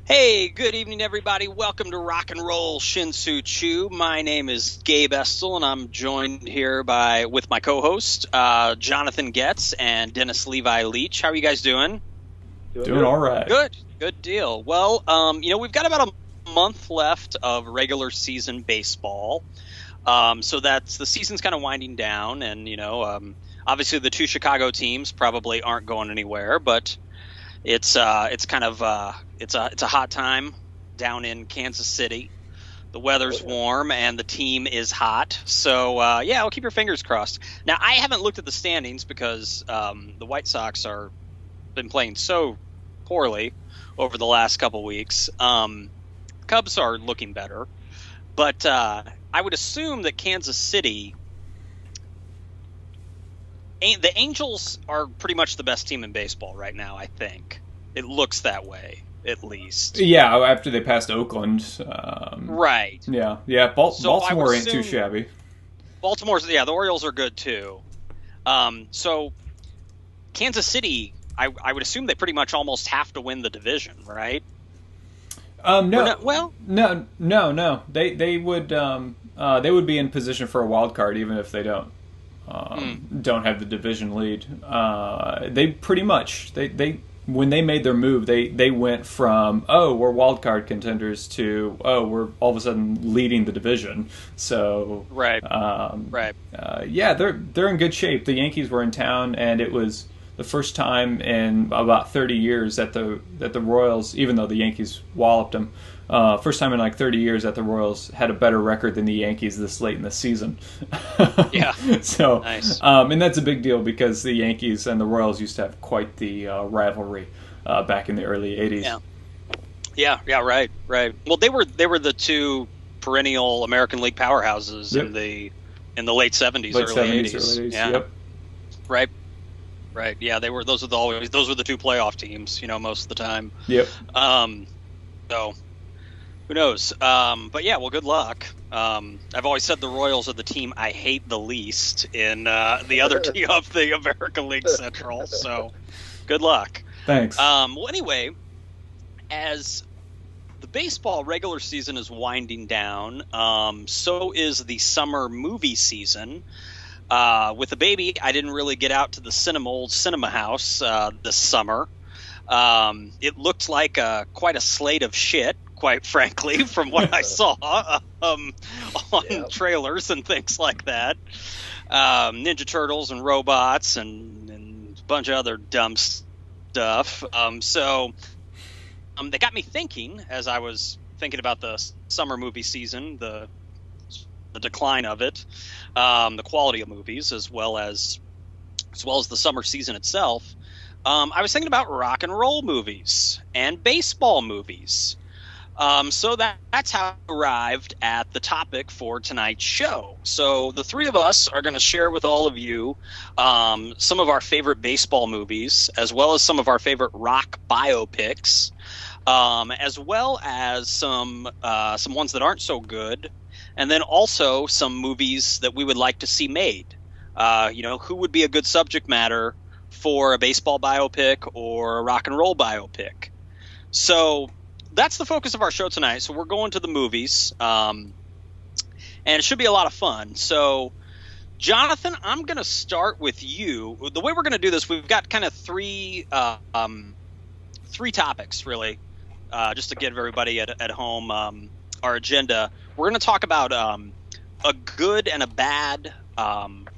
Hey, good evening, everybody. Welcome to Rock and Roll Shin-Soo Choo. My name is Gabe Estel, and I'm joined here with my co-host Jonathan Getz and Dennis Levi Leach. How are you guys doing? Doing Doing good. all right. Good deal. Well, we've got about a month left of regular season baseball. So that's the season's kind of winding down, and obviously the two Chicago teams probably aren't going anywhere, but it's kind of it's a hot time down in Kansas City. The weather's Oh, yeah. warm and the team is hot. So I'll keep your fingers crossed. Now I haven't looked at the standings because the White Sox are been playing so poorly over the last couple weeks. Cubs are looking better, but I would assume that Kansas City. The Angels are pretty much the best team in baseball right now, I think. It looks that way, at least. Yeah, after they passed Oakland. Right. Yeah. So I would Baltimore ain't too assume shabby. the Orioles are good too. So Kansas City, I would assume they pretty much almost have to win the division, right? No, Well, no. They would be in position for a wild card even if they don't have the division lead. They pretty much they when they made their move, they went from we're wild card contenders to we're all of a sudden leading the division. So right, right. yeah, they're in good shape. The Yankees were in town, and it was the first time in about 30 years that the Royals, even though the Yankees walloped them, first time in like 30 years that the Royals had a better record than the Yankees this late in the season. Yeah. So, Nice. And that's a big deal because the Yankees and the Royals used to have quite the rivalry back in the early 80s. Yeah, right. Well, they were the two perennial American League powerhouses Yep. in the late 70s, Late early 70s, 80s. early 80s. Yeah. Yep. Right. Right. Yeah, those were the two playoff teams, most of the time. Yep. So who knows? But yeah, well, good luck. I've always said the Royals are the team I hate the least in the other team of the American League Central. So good luck. Thanks. Well, anyway, as the baseball regular season is winding down, so is the summer movie season. With the baby, I didn't really get out to the old cinema house this summer. It looked like quite a slate of shit, quite frankly, from what I saw on Yeah. trailers and things like that. Ninja Turtles and robots and a bunch of other dumb stuff. So they got me thinking as I was thinking about the summer movie season, the decline of it, the quality of movies, as well as the summer season itself. I was thinking about rock and roll movies and baseball movies. So that's how I arrived at the topic for tonight's show. So the three of us are going to share with all of you some of our favorite baseball movies, as well as some of our favorite rock biopics, as well as some ones that aren't so good, and then also some movies that we would like to see made. Who would be a good subject matter for a baseball biopic or a rock and roll biopic? So that's the focus of our show tonight. So we're going to the movies, and it should be a lot of fun. So, Jonathan, I'm going to start with you. The way we're going to do this, we've got kind of three topics, really, just to give everybody at home our agenda. We're going to talk about a good and a bad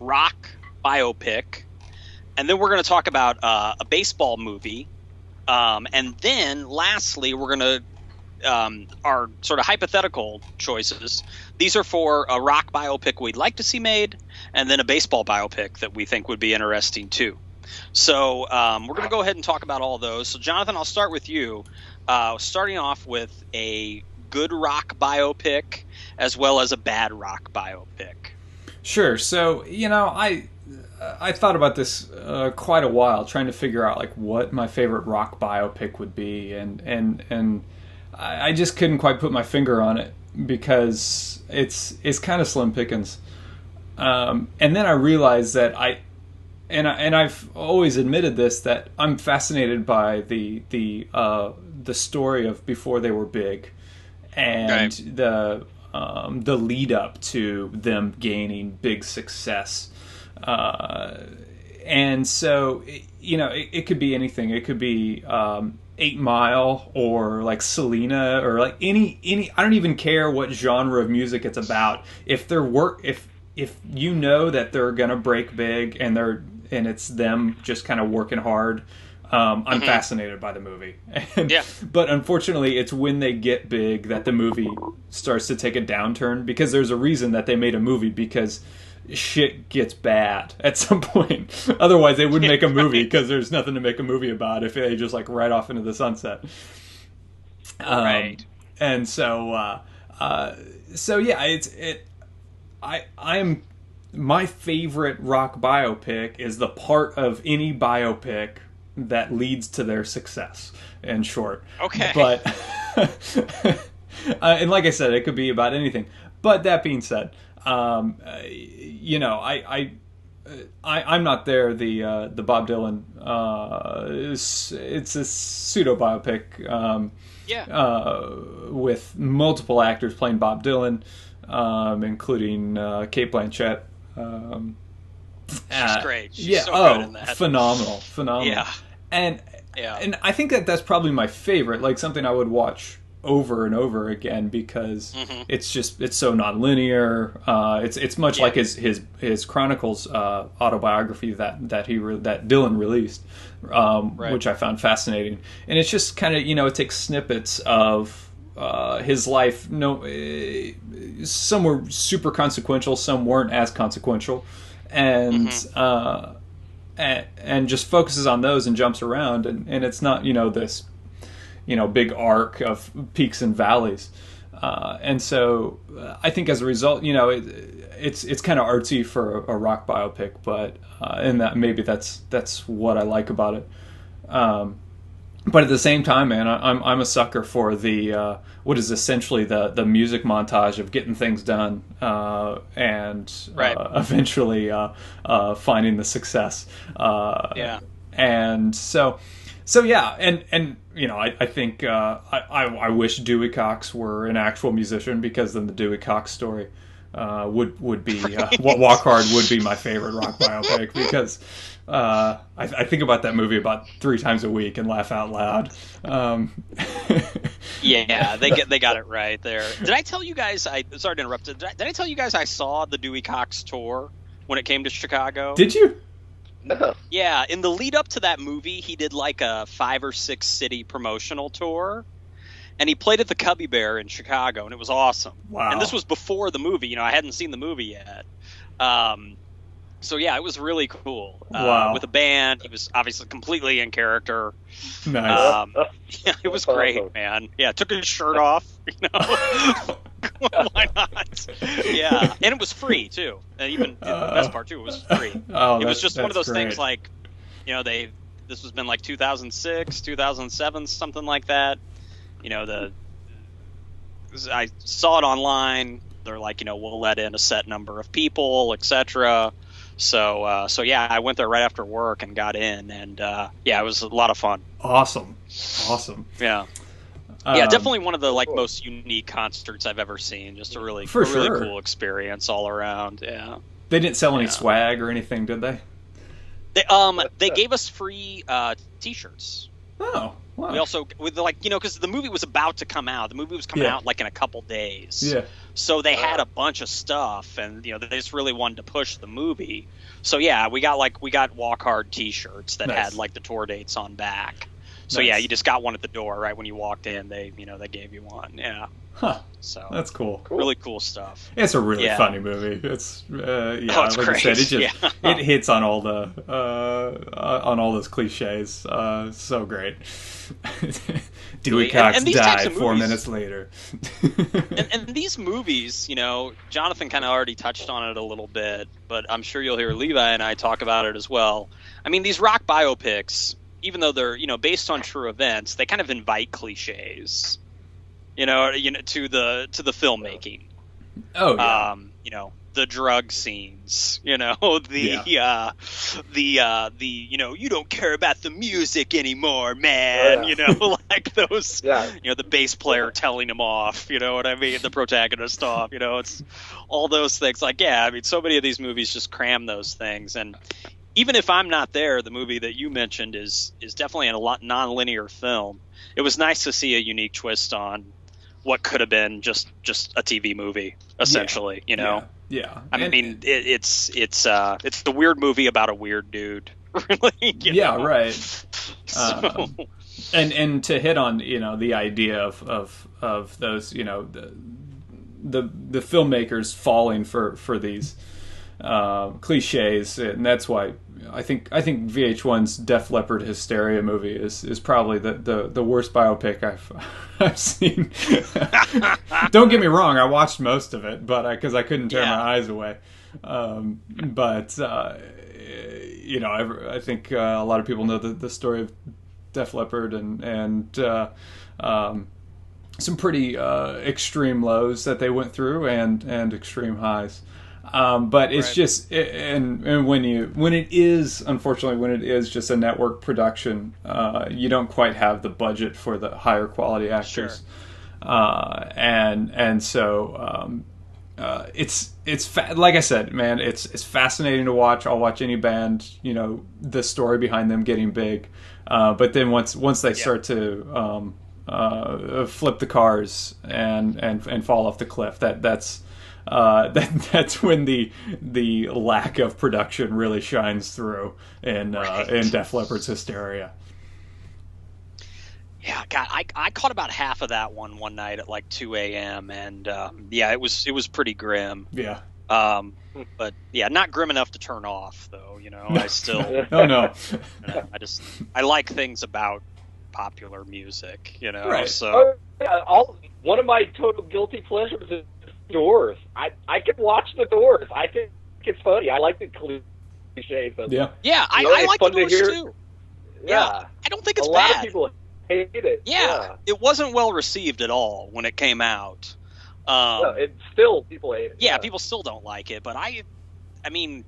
rock biopic, and then we're going to talk about a baseball movie, and then lastly, we're going to our sort of hypothetical choices. These are for a rock biopic we'd like to see made, and then a baseball biopic that we think would be interesting too. So we're going to go ahead and talk about all those. So, Jonathan, I'll start with you, starting off with a good rock biopic as well as a bad rock biopic. Sure. So, I thought about this quite a while, trying to figure out like what my favorite rock biopic would be, and I just couldn't quite put my finger on it because it's kind of slim pickings. And then I realized that I've always admitted this, that I'm fascinated by the the story of before they were big, and Right. the lead up to them gaining big success. And so, it could be anything. It could be 8 Mile, or like Selena, or like any. I don't even care what genre of music it's about. If you know that they're gonna break big, and it's them just kind of working hard. I'm fascinated by the movie. Yeah. But unfortunately, it's when they get big that the movie starts to take a downturn, because there's a reason that they made a movie, because shit gets bad at some point. Otherwise, they wouldn't make a movie, because there's nothing to make a movie about if they just like ride off into the sunset. Right. And so yeah, I'm my favorite rock biopic is the part of any biopic that leads to their success, in short. Okay. But and like I said, it could be about anything. But that being said, I'm not there. The Bob Dylan, it's a pseudo biopic. With multiple actors playing Bob Dylan, including Cate Blanchett. She's great. She's so good in that. Phenomenal. Yeah. And I think that's probably my favorite, like something I would watch over and over again, because it's so nonlinear. It's much like his Chronicles autobiography that Dylan released, which I found fascinating. And it's just kind of, it takes snippets of his life. Some were super consequential, some weren't as consequential, and just focuses on those and jumps around, and it's not this big arc of peaks and valleys, and so I think as a result, it's kind of artsy for a rock biopic, but and that maybe that's what I like about it. But at the same time, man, I'm a sucker for the what is essentially the music montage of getting things done, and eventually finding the success. And so yeah, and I think I wish Dewey Cox were an actual musician, because then the Dewey Cox story would be Walk Hard would be my favorite rock biopic, because I think about that movie about 3 times a week and laugh out loud. Yeah, they got it right there. Did I tell you guys? Sorry to interrupt. Did I tell you guys I saw the Dewey Cox tour when it came to Chicago? Did you? No. Yeah, in the lead up to that movie, he did like a 5 or 6 city promotional tour, and he played at the Cubby Bear in Chicago, and it was awesome. Wow. And this was before the movie. I hadn't seen the movie yet. So yeah, it was really cool. Wow. With a band, he was obviously completely in character. Nice. Yeah, it was great, man. Yeah, took his shirt off. Why not? Yeah, and it was free too. And even the best part too, it was free. It was just one of those things like, this was been like 2006, 2007, something like that. I saw it online. They're like, we'll let in a set number of people, etc. So yeah, I went there right after work and got in, and yeah, it was a lot of fun. Awesome. Yeah. Yeah, definitely one of the most unique concerts I've ever seen. Just a really cool experience all around. Yeah. They didn't sell any swag or anything, did they? They gave us free T-shirts. Oh, wow. We also because the movie was about to come out. The movie was coming out in a couple days. Yeah. So they had a bunch of stuff, and they just really wanted to push the movie. So yeah, we got Walk Hard T-shirts that had the tour dates on back. So yeah, you just got one at the door right when you walked in. They gave you one. Yeah. Huh. So that's cool. Really cool stuff. It's a really funny movie. It's it's like great. I said, it hits on all on all those cliches. So great. Dewey Cox died 4 minutes later. and these movies, Jonathan kind of already touched on it a little bit, but I'm sure you'll hear Levi and I talk about it as well. I mean, these rock biopics, even though they're based on true events, they kind of invite cliches, to the filmmaking. Oh yeah. the drug scenes, you don't care about the music anymore, man. Like those, the bass player telling him off, you know what I mean? The protagonist off, it's all those things. Like, yeah, I mean, so many of these movies just cram those things. And even if I'm not there, the movie that you mentioned is definitely a lot non-linear film. It was nice to see a unique twist on what could have been just a TV movie, essentially. Yeah. I mean, it's the weird movie about a weird dude. Really. Right. So. And to hit on the idea of those the filmmakers falling for these cliches, and that's why I think VH1's Def Leppard Hysteria movie is probably the worst biopic I've seen. Don't get me wrong, I watched most of it, but because I couldn't tear my eyes away. I think a lot of people know the story of Def Leppard and some pretty extreme lows that they went through and extreme highs. But it's just, and when it is just a network production, you don't quite have the budget for the higher quality actors. Sure. So it's like I said, man, it's fascinating to watch. I'll watch any band, the story behind them getting big. But then once they start to flip the cars and fall off the cliff, that's when the lack of production really shines through in Def Leppard's Hysteria. Yeah, God, I caught about half of that one night at like 2 a.m. and it was pretty grim. Yeah. But yeah, not grim enough to turn off though. I still. No. I like things about popular music. Right. So. One of my total guilty pleasures is Doors. I can watch the Doors. I think it's funny. I like the cliches. Yeah, I like the Doors too. Yeah, I don't think it's bad. A lot of people hate it. Yeah, it wasn't well received at all when it came out. No, it's still people hate it. Yeah, people still don't like it. But I mean,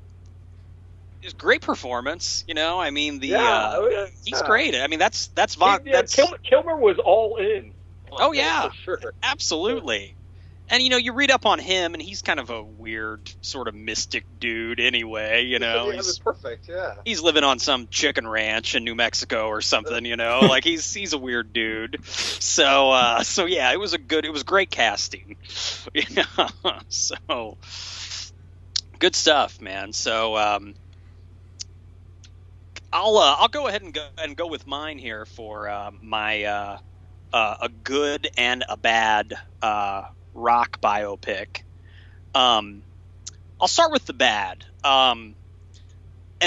it's great performance. I mean, he's great. I mean, that's Kilmer was all in. Oh yeah, for sure. Absolutely. And you read up on him, and he's kind of a weird sort of mystic dude anyway. He's perfect. Yeah, he's living on some chicken ranch in New Mexico or something. Like he's a weird dude. So yeah, it was great casting. So good stuff, man. So I'll go ahead and go with mine here for my a good and a bad rock biopic. I'll start with the bad. And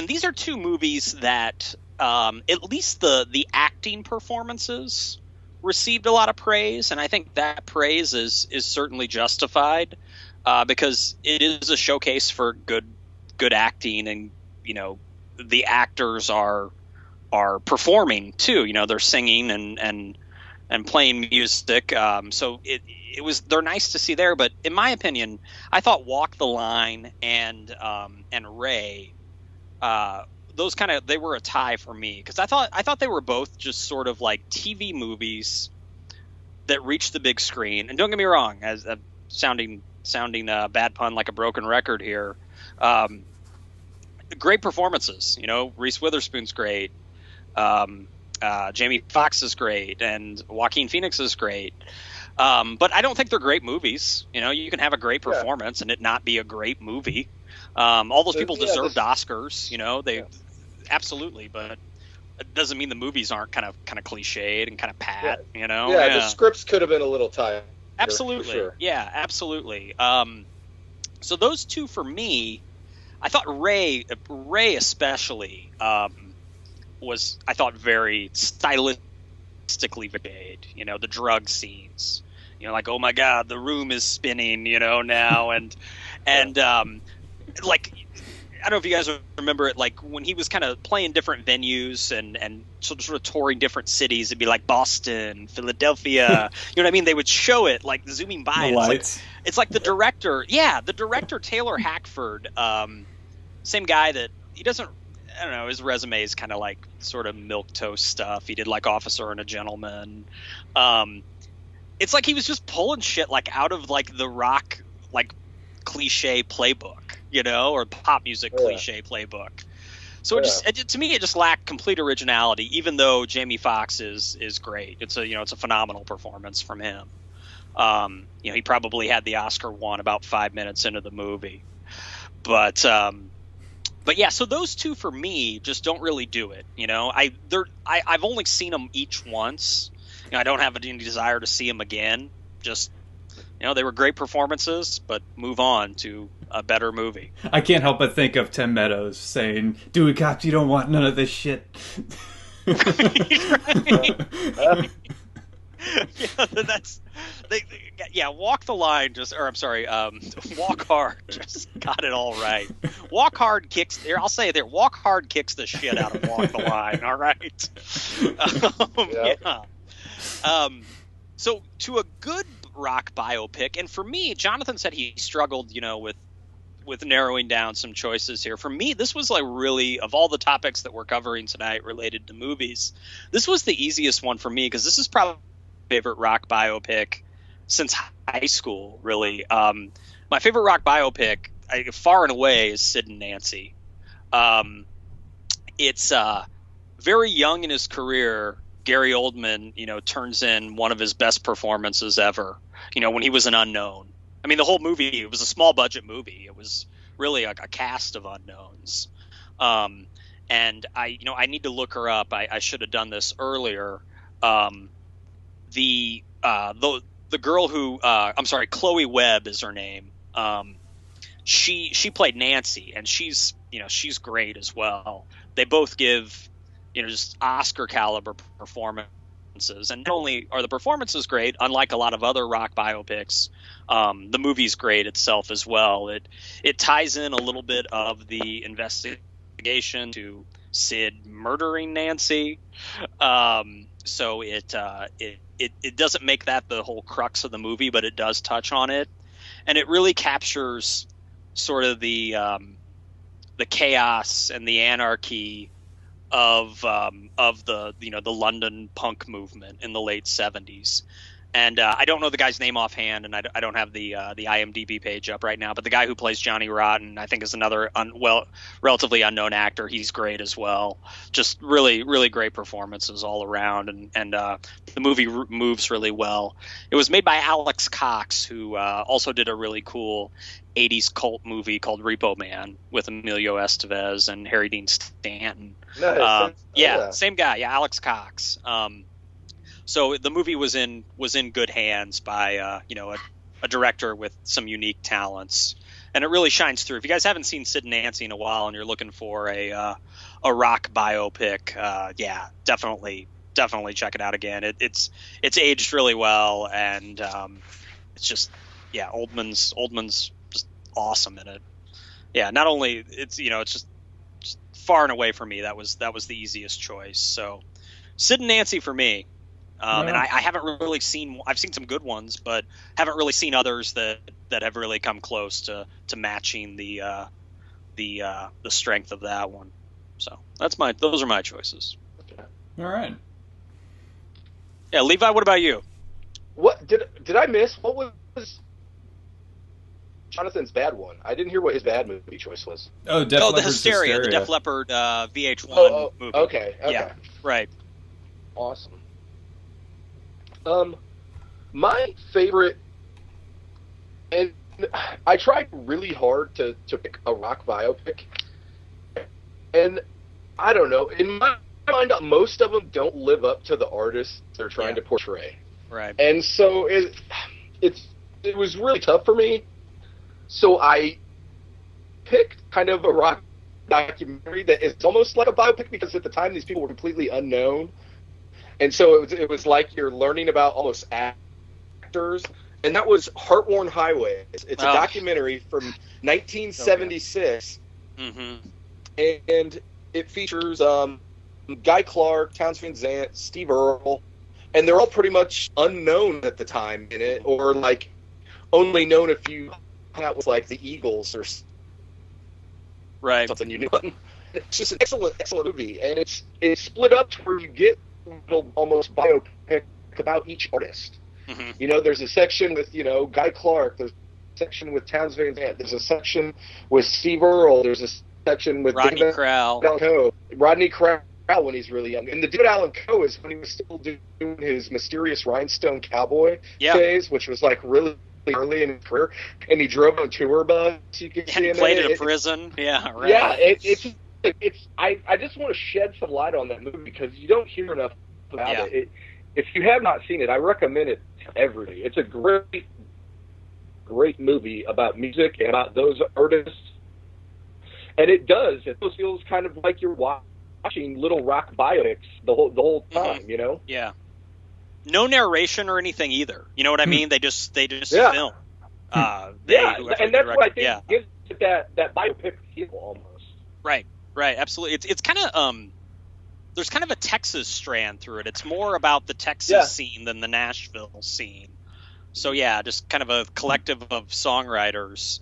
these are two movies that at least the acting performances received a lot of praise, and I think that praise is certainly justified because it is a showcase for good acting, and the actors are performing too. They're singing and playing music. So they're nice to see there. But in my opinion, I thought Walk the Line and Ray, they were a tie for me, because I thought they were both just sort of like TV movies that reached the big screen. And don't get me wrong, as sounding a bad pun like a broken record here, great performances. Reese Witherspoon's great. Jamie Foxx is great, and Joaquin Phoenix is great. But I don't think they're great movies. You can have a great performance and it not be a great movie. All those people deserved Oscars. They absolutely, but it doesn't mean the movies aren't kind of cliched and kind of pat. The scripts could have been a little tighter. Absolutely, for sure. Yeah, absolutely. So those two for me, I thought Ray especially. Was, I thought, very stylistically made. The drug scenes. Like, oh my God, the room is spinning. Now and like don't know if you guys remember it, like when he was kind of playing different venues and sort of touring different cities. It'd be like Boston, Philadelphia. You know what I mean? They would show it like zooming by. The And lights. it's like the director. Yeah, the director Taylor Hackford, same guy that he doesn't. I don't know. His resume is kind of like sort of milquetoast stuff. He did like Officer and a Gentleman. It's like he was just pulling shit like out of like the rock like cliche playbook, you know, or pop music cliche playbook. So to me, it just lacked complete originality. Even though Jamie Foxx is great, it's a phenomenal performance from him. He probably had the Oscar won about 5 minutes into the movie, but yeah. So those two for me just don't really do it. You know, I've only seen them each once. You know, I don't have any desire to see them again. Just, they were great performances, but move on to a better movie. I can't help but think of Tim Meadows saying, "Dewey Cox, you don't want none of this shit." Walk the line. Walk hard. Just got it all right. Walk hard kicks. There, I'll say it there. Walk hard kicks the shit out of Walk the Line. All right. So to a good rock biopic, and for me, Jonathan said he struggled, with narrowing down some choices here. For me, this was like really, of all the topics that we're covering tonight related to movies, this was the easiest one for me because this is probably my favorite rock biopic since high school, really. My favorite rock biopic, far and away, is Sid and Nancy. It's very young in his career. Gary Oldman, turns in one of his best performances ever, when he was an unknown. I mean, the whole movie, it was a small budget movie. It was really a cast of unknowns. And I need to look her up. I should have done this earlier. The girl who, Chloe Webb is her name. She played Nancy, and she's great as well. They both give, just Oscar caliber performances. And not only are the performances great, unlike a lot of other rock biopics, the movie's great itself as well. It ties in a little bit of the investigation to Sid murdering Nancy. So it doesn't make that the whole crux of the movie, but it does touch on it. And it really captures sort of the chaos and the anarchy of the the London punk movement in the late 70s. And I don't know the guy's name offhand, and I don't have the IMDb page up right now, but the guy who plays Johnny Rotten, I think, is another relatively unknown actor. He's great as well. Just really, really great performances all around, and the movie moves really well. It was made by Alex Cox, who also did a really cool 80s cult movie called Repo Man with Emilio Estevez and Harry Dean Stanton. Nice. Same guy. Yeah, Alex Cox. So the movie was in good hands by a director with some unique talents, and it really shines through. If you guys haven't seen Sid and Nancy in a while and you're looking for a rock biopic, definitely check it out again. It's aged really well, and it's just Oldman's just awesome in it. Yeah, not only it's just far and away for me that was the easiest choice. So Sid and Nancy for me. And I haven't really seen. I've seen some good ones, but haven't really seen others that have really come close to matching the strength of that one. So those are my choices. All right. Yeah, Levi. What about you? What did I miss? What was Jonathan's bad one? I didn't hear what his bad movie choice was. Oh, the Hysteria, the Def Leppard VH1 movie. Okay. Yeah, right. Awesome. My favorite, and I tried really hard to pick a rock biopic, and I don't know, in my mind, most of them don't live up to the artist they're trying to portray. Right. And so it was really tough for me, so I picked kind of a rock documentary that is almost like a biopic, because at the time these people were completely unknown. And so it was like you're learning about almost actors, and that was Heart-Worn Highways. It's a documentary from 1976 Mm-hmm. And it features Guy Clark, Townes Van Zandt, Steve Earle, and they're all pretty much unknown at the time in it, or like only known if you hung out with like the Eagles or Right. something, you knew them. It's just an excellent movie, and it's split up to where you get little almost biopic about each artist. Mm-hmm. You know, there's a section with, you know, Guy Clark, there's a section with Townes Van Zandt, there's a section with Steve Earle, there's a section with Rodney David Crowell. Allen Coe. Rodney Crowell when he's really young. And the David Allen Coe is when he was still doing his Mysterious Rhinestone Cowboy days, which was like really early in his career. And he drove a tour bus. You can see And he him played in at it. a prison. Yeah, right. Yeah, I just want to shed some light on that movie because you don't hear enough about it. If you have not seen it, I recommend it to everybody. It's a great movie about music and about those artists. And it does. It feels kind of like you're watching Little Rock biopics the whole time, you know? Yeah. No narration or anything either. You know what I mean? They just film. And that's what I think gives it that biopic feel almost. Right. Absolutely. It's kind of there's kind of a Texas strand through it. It's more about the Texas scene than the Nashville scene. So yeah, just kind of a collective of songwriters.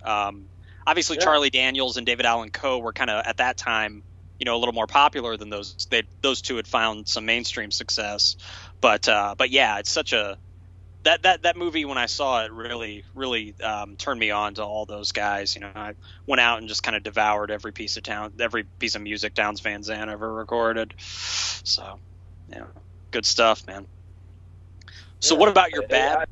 Obviously, Charlie Daniels and David Allen Coe were kind of at that time, you know, a little more popular than those. Those two had found some mainstream success, but yeah, it's such a that movie when I saw it really turned me on to all those guys. You know, I went out and just kind of devoured every piece of music Townes Van Zandt ever recorded. So yeah, good stuff, man. So what about your bad?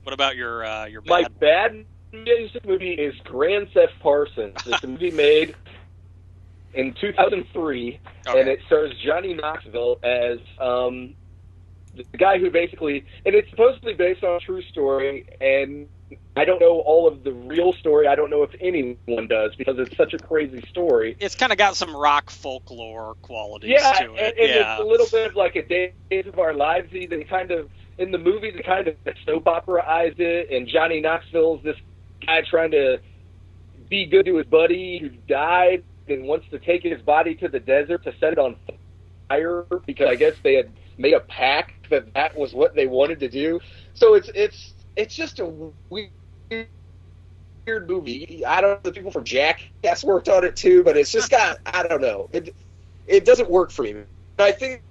What about your bad? My bad music movie is Grand Theft Parsons. It's a movie made in 2003, and it stars Johnny Knoxville as the guy who basically, and it's supposedly based on a true story, and I don't know all of the real story. I don't know if anyone does because it's such a crazy story. It's kind of got some rock folklore qualities to it. And it's a little bit of like a Days of Our Lives. They kind of, in the movie, they kind of soap opera-ize it, and Johnny Knoxville's this guy trying to be good to his buddy who died and wants to take his body to the desert to set it on fire because I guess they had made a pact that was what they wanted to do. So it's just a weird movie. I don't know if the people from Jackass worked on it too, but it's just got, I don't know. It doesn't work for me. I think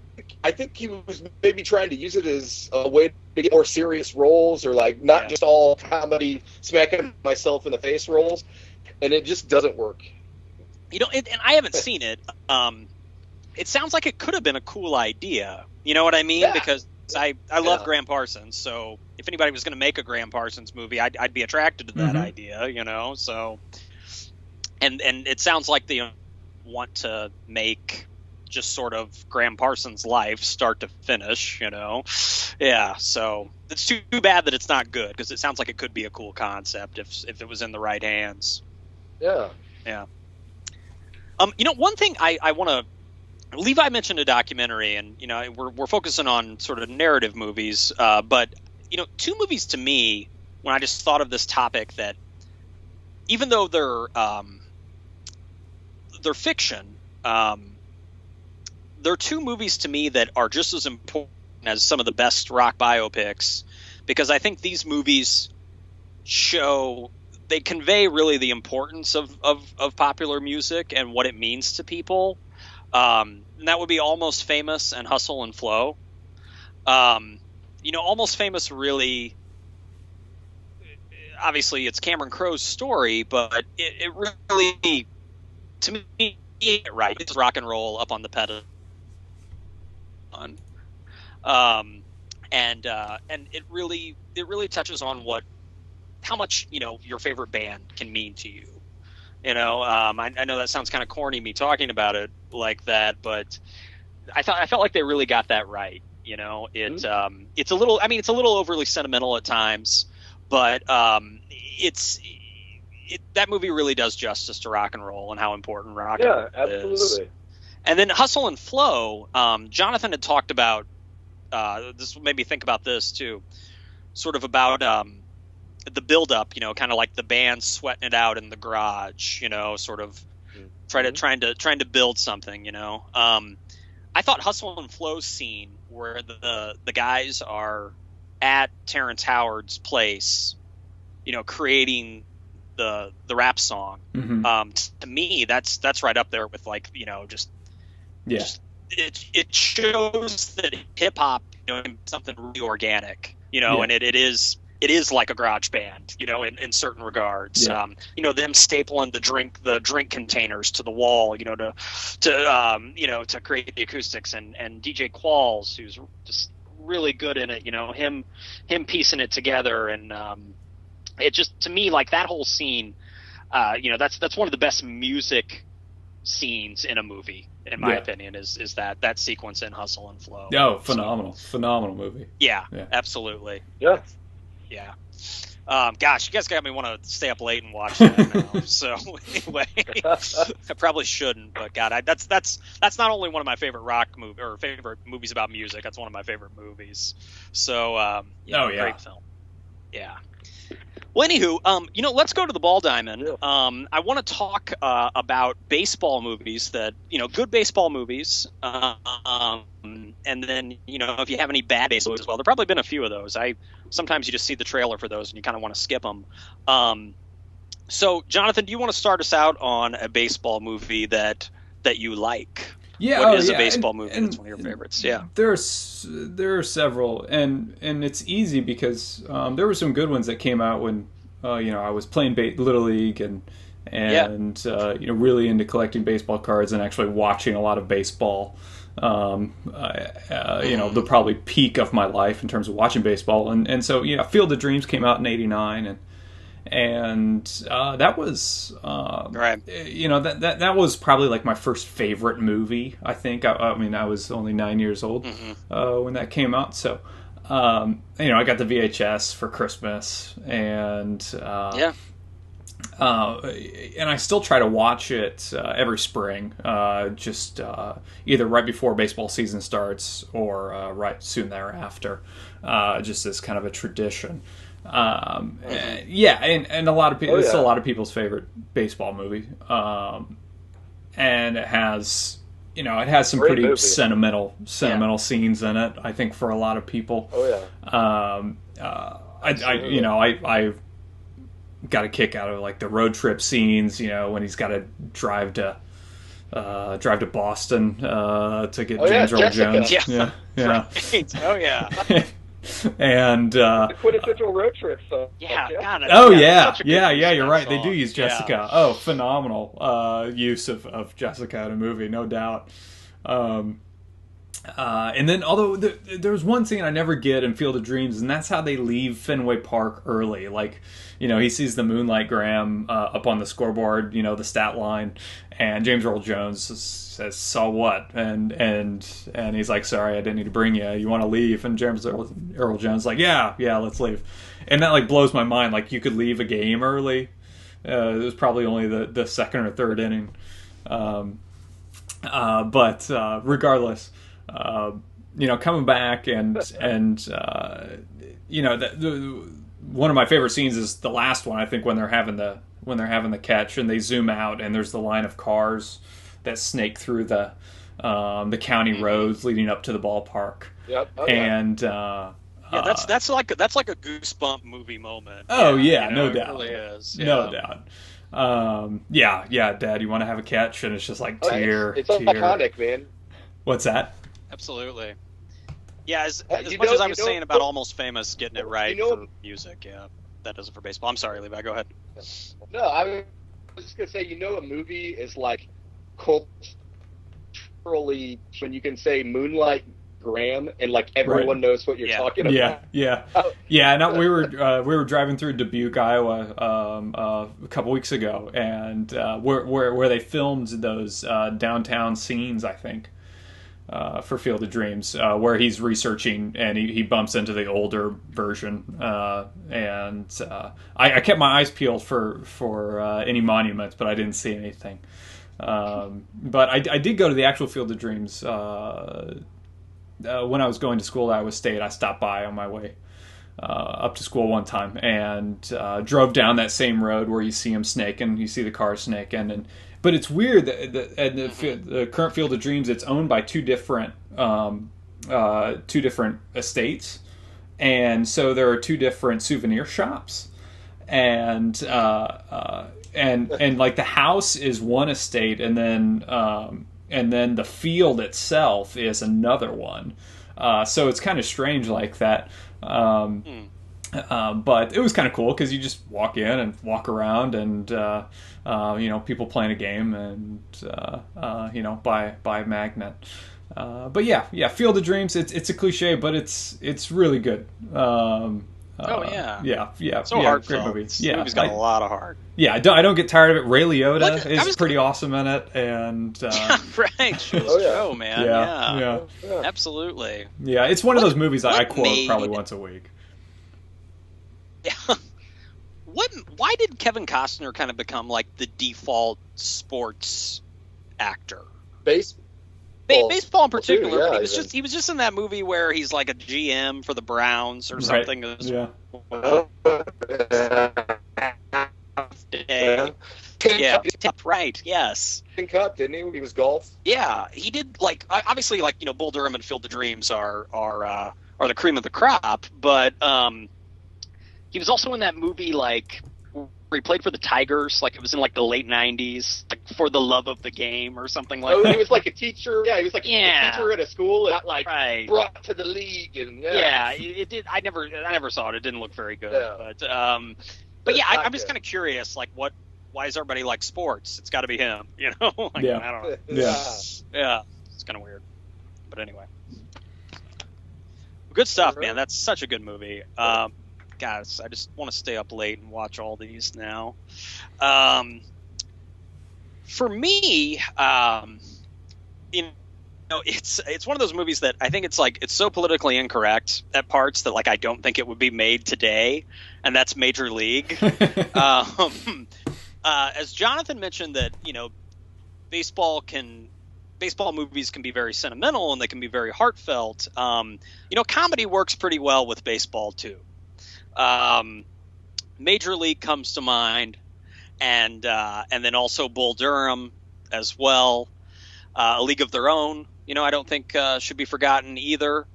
he was maybe trying to use it as a way to get more serious roles or like not just all comedy, smacking myself in the face roles, and it just doesn't work. You know, and I haven't seen it. It sounds like it could have been a cool idea. You know what I mean? Yeah. Because I love Graham Parsons, so if anybody was going to make a Graham Parsons movie, I'd be attracted to that idea. You know, so and it sounds like they want to make just sort of Graham Parsons' life start to finish, you know? Yeah, so it's too bad that it's not good because it sounds like it could be a cool concept if it was in the right hands. Yeah. Yeah. You know, one thing I want to... Levi mentioned a documentary, and, you know, we're focusing on sort of narrative movies, but, you know, two movies to me, when I just thought of this topic that, even though they're fiction, there are two movies to me that are just as important as some of the best rock biopics, because I think these movies they convey really the importance of popular music and what it means to people. And that would be Almost Famous and Hustle and Flow. You know, Almost Famous really, obviously it's Cameron Crowe's story, but it really, to me, right, it's rock and roll up on the pedal. And it really touches on how much, you know, your favorite band can mean to you. You know, I know that sounds kind of corny, me talking about it like that, but I felt like they really got that right. You know, it's a little overly sentimental at times, but that movie really does justice to rock and roll and how important rock and roll is. Yeah, absolutely. And then Hustle and Flow, Jonathan had talked about, this made me think about this too, sort of about the build-up, you know, kind of like the band sweating it out in the garage, you know, sort of trying to build something, you know. I thought Hustle and Flow's scene where the guys are at Terrence Howard's place, you know, creating the rap song. To me, that's right up there with, like, you know, just it shows that hip hop, you know, is something really organic, you know, and it is like a garage band, you know, in certain regards. You know, them stapling the drink containers to the wall, you know, to create the acoustics, and DJ Qualls, who's just really good in it, you know, him piecing it together, and it just, to me, like, that whole scene, you know, that's one of the best music scenes in a movie, in my opinion, is that sequence in Hustle and Flow. Oh, phenomenal movie. Yeah, absolutely. Yeah. Yeah. Gosh, you guys got me want to stay up late and watch that now. So anyway, I probably shouldn't, but God, that's not only one of my favorite rock movie or favorite movies about music. That's one of my favorite movies. So great film. Yeah. Well, anywho, you know, let's go to the Ball Diamond. Yeah. I want to talk about baseball movies that, you know, good baseball movies, and then, you know, if you have any bad baseball movies as well. There've probably been a few of those. Sometimes you just see the trailer for those and you kind of want to skip them. So, Jonathan, do you want to start us out on a baseball movie that you like? Yeah, what is a baseball movie that's one of your favorites? Yeah, there are several, and it's easy because there were some good ones that came out when you know, I was playing Little League and you know, really into collecting baseball cards and actually watching a lot of baseball. You know, the probably peak of my life in terms of watching baseball, and so, you know, Field of Dreams came out in '89, and that was right. You know, that was probably like my first favorite movie. I think. I mean, I was only 9 years old when that came out, so you know, I got the VHS for Christmas, and and I still try to watch it every spring, just either right before baseball season starts or right soon thereafter, just as kind of a tradition. Yeah, and a lot of people, it's a lot of people's favorite baseball movie, and it has, you know, it has some Great pretty movie. sentimental scenes in it, I think, for a lot of people. I got a kick out of, like, the road trip scenes, you know, when he's got to drive to Boston to get James Earl Jones. Yeah. Right. Oh yeah. And the quintessential road trip song. You're right. They do use Jessica. Yeah. Oh, phenomenal use of Jessica in a movie, no doubt. And then, although there's one scene I never get in Field of Dreams, and that's how they leave Fenway Park early. Like, you know, he sees the Moonlightgram up on the scoreboard, you know, the stat line, and James Earl Jones says, "So what?" And he's like, "Sorry, I didn't need to bring you. You want to leave?" And James Earl Jones is like, "Yeah, let's leave." And that, like, blows my mind. Like, you could leave a game early. It was probably only the second or third inning, but regardless. You know, coming back and you know, one of my favorite scenes is the last one. I think when they're having the catch and they zoom out and there's the line of cars that snake through the county roads leading up to the ballpark. Yep. And that's like a goosebump movie moment. Oh yeah, you know, no doubt. It really is. No doubt. Yeah, Dad, you want to have a catch? And it's just like tear. It's iconic, man. What's that? Absolutely. Yeah, as you much know- as I was you know- saying about Almost Famous getting it right you know- for music, yeah, that does it for baseball. I'm sorry, Levi, go ahead. No, I was just gonna say, you know, a movie is like culturally, when you can say Moonlight Graham and like everyone knows what you're talking about. Yeah. And we were driving through Dubuque, Iowa, a couple weeks ago, and where they filmed those downtown scenes, I think. For Field of Dreams, where he's researching and he bumps into the older version, and I kept my eyes peeled for any monuments, but I didn't see anything. But I did go to the actual Field of Dreams when I was going to school at Iowa State. I stopped by on my way up to school one time and drove down that same road where you see him snaking, you see the car snaking, but it's weird that the current Field of Dreams, it's owned by two different estates, and so there are two different souvenir shops, and like the house is one estate, and then the field itself is another one. So it's kind of strange like that. But it was kind of cool because you just walk in and walk around, and people playing a game, and buy a magnet. But yeah, Field of Dreams. It's a cliche, but it's really good. Yeah. So heartfelt. Great movie. This movie's got a lot of heart. Yeah, I don't get tired of it. Ray Liotta is pretty awesome in it, and right, Shin-Soo Choo, man. Yeah, absolutely. Yeah, it's one of those movies I quote probably once a week. Yeah. Why did Kevin Costner kind of become like the default sports actor? Baseball in particular. Yeah, but he was just in that movie where he's like a GM for the Browns or something. Right. Yeah. Right. Yes. Cup, didn't he? He was golf. Yeah, he did. Like obviously, like Bull Durham and Field of Dreams are the cream of the crop, but he was also in that movie like where he played for the Tigers, like it was in like the late '90s, like For the Love of the Game or something like that. He was like a teacher. Yeah, he was like a teacher at a school, and got like brought to the league. And it did. I never saw it. It didn't look very good. Yeah. But yeah, I'm just kind of curious, like why does everybody like sports? It's got to be him, I don't know. Yeah, it's kind of weird. But anyway, good stuff, man. That's such a good movie. Guys, I just want to stay up late and watch all these now. For me, it's one of those movies that I think it's so politically incorrect at parts that like I don't think it would be made today, and that's Major League. As Jonathan mentioned, that baseball movies can be very sentimental and they can be very heartfelt. Comedy works pretty well with baseball too. Major League comes to mind, and then also Bull Durham as well. A League of Their Own, I don't think should be forgotten either.